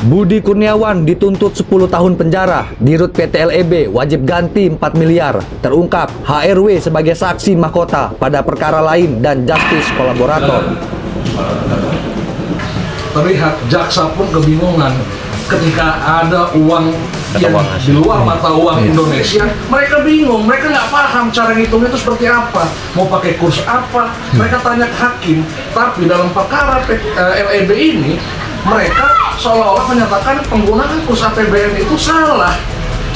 Budi Kurniawan dituntut 10 tahun penjara, Dirut PT LEB wajib ganti 4 miliar, terungkap HRW sebagai saksi mahkota pada perkara lain dan justice kolaborator. Terlihat jaksa pun kebingungan ketika ada uang yang di luar mata uang Indonesia. Mereka bingung, mereka nggak paham cara ngitungnya itu seperti apa, mau pakai kurs apa. Mereka tanya ke hakim, tapi dalam perkara LEB ini mereka seolah-olah menyatakan penggunaan kurs APBN itu salah,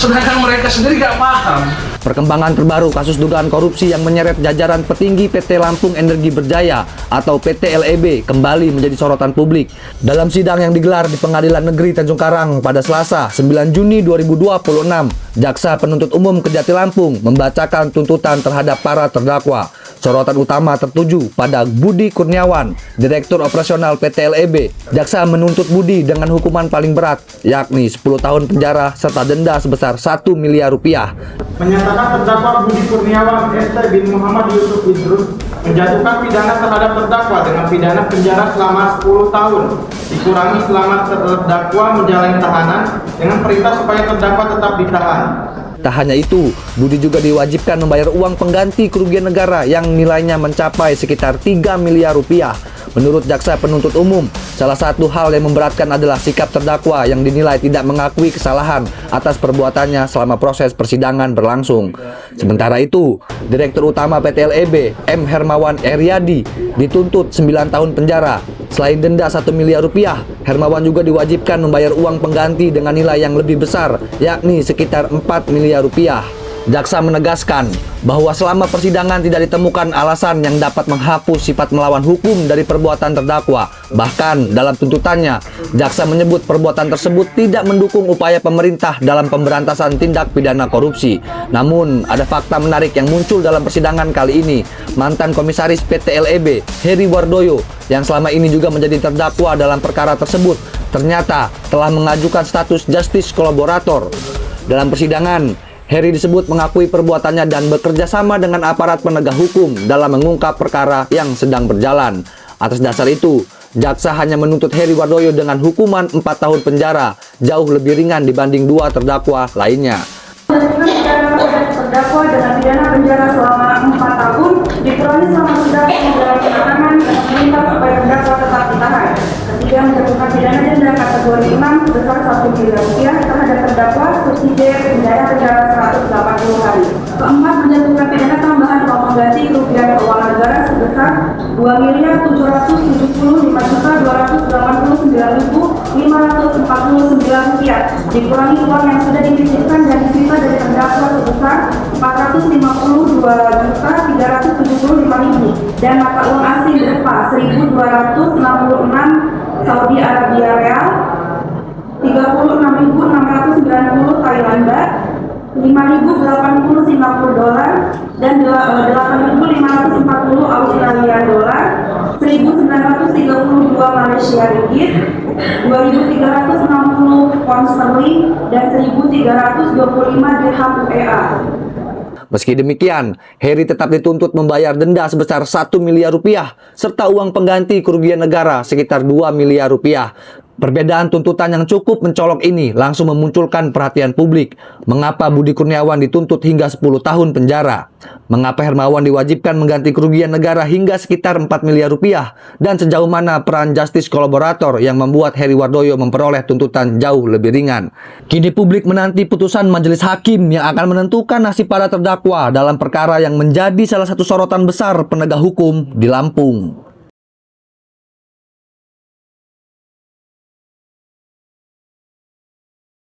sedangkan mereka sendiri nggak paham. Perkembangan terbaru kasus dugaan korupsi yang menyeret jajaran petinggi PT Lampung Energi Berjaya atau PT LEB kembali menjadi sorotan publik. Dalam sidang yang digelar di Pengadilan Negeri Tanjung Karang pada Selasa 9 Juni 2026, Jaksa Penuntut Umum Kejati Lampung membacakan tuntutan terhadap para terdakwa. Sorotan utama tertuju pada Budi Kurniawan, Direktur Operasional PT LEB. Jaksa menuntut Budi dengan hukuman paling berat, yakni 10 tahun penjara serta denda sebesar 1 miliar rupiah. Menyatakan terdakwa Budi Kurniawan ST bin Muhammad Yusuf Idrus menjatuhkan pidana terhadap terdakwa dengan pidana penjara selama 10 tahun, dikurangi selama terdakwa menjalani tahanan dengan perintah supaya terdakwa tetap ditahan. Tak hanya itu, Budi juga diwajibkan membayar uang pengganti kerugian negara yang nilainya mencapai sekitar 3 miliar rupiah. Menurut Jaksa Penuntut Umum, salah satu hal yang memberatkan adalah sikap terdakwa yang dinilai tidak mengakui kesalahan atas perbuatannya selama proses persidangan berlangsung. Sementara itu, Direktur Utama PT LEB, M. Hermawan Eryadi, dituntut 9 tahun penjara. Selain denda 1 miliar rupiah, Hermawan juga diwajibkan membayar uang pengganti dengan nilai yang lebih besar, yakni sekitar 4 miliar rupiah. Jaksa menegaskan bahwa selama persidangan tidak ditemukan alasan yang dapat menghapus sifat melawan hukum dari perbuatan terdakwa. Bahkan dalam tuntutannya, jaksa menyebut perbuatan tersebut tidak mendukung upaya pemerintah dalam pemberantasan tindak pidana korupsi. Namun, ada fakta menarik yang muncul dalam persidangan kali ini. Mantan Komisaris PT LEB, Heri Wardoyo, yang selama ini juga menjadi terdakwa dalam perkara tersebut, ternyata telah mengajukan status justice kolaborator. Dalam persidangan, Heri disebut mengakui perbuatannya dan bekerja sama dengan aparat penegak hukum dalam mengungkap perkara yang sedang berjalan. Atas dasar itu, jaksa hanya menuntut Heri Wardoyo dengan hukuman 4 tahun penjara, jauh lebih ringan dibanding 2 terdakwa lainnya. Terdakwa dengan pidana penjara selama 4 tahun dikurangi selama terdakwa menjalani tahanan dan meminta supaya terdakwa tetap ditahan. Ketiga, menjatuhkan pidana denda kategori 6 sebesar 1 miliar rupiah terhadap terdakwa subsidi penjara 180 hari. Keempat, menjatuhkan pidana tambahan uang pengganti kerugian keuangan negara sebesar 2.775.289.549 rupiah, dikurangi uang yang sudah dititipkan dan disita dari terdakwa sebesar 452.375.000 dan mata uang asing berupa 1.266 Saudi Arabia Real, 36.690 Thailand Baht, 5.080 Singapura Dolar, dan 8.540 Australia Dolar, 1.932 Malaysia Ringgit, 2.360 Pound Sterling, dan 1.325 Dirham UEA. Meski demikian, Heri tetap dituntut membayar denda sebesar 1 miliar rupiah serta uang pengganti kerugian negara sekitar 2 miliar rupiah. Perbedaan tuntutan yang cukup mencolok ini langsung memunculkan perhatian publik. Mengapa Budi Kurniawan dituntut hingga 10 tahun penjara? Mengapa Hermawan diwajibkan mengganti kerugian negara hingga sekitar 4 miliar rupiah? Dan sejauh mana peran justice kolaborator yang membuat Heri Wardoyo memperoleh tuntutan jauh lebih ringan? Kini publik menanti putusan majelis hakim yang akan menentukan nasib para terdakwa dalam perkara yang menjadi salah satu sorotan besar penegak hukum di Lampung.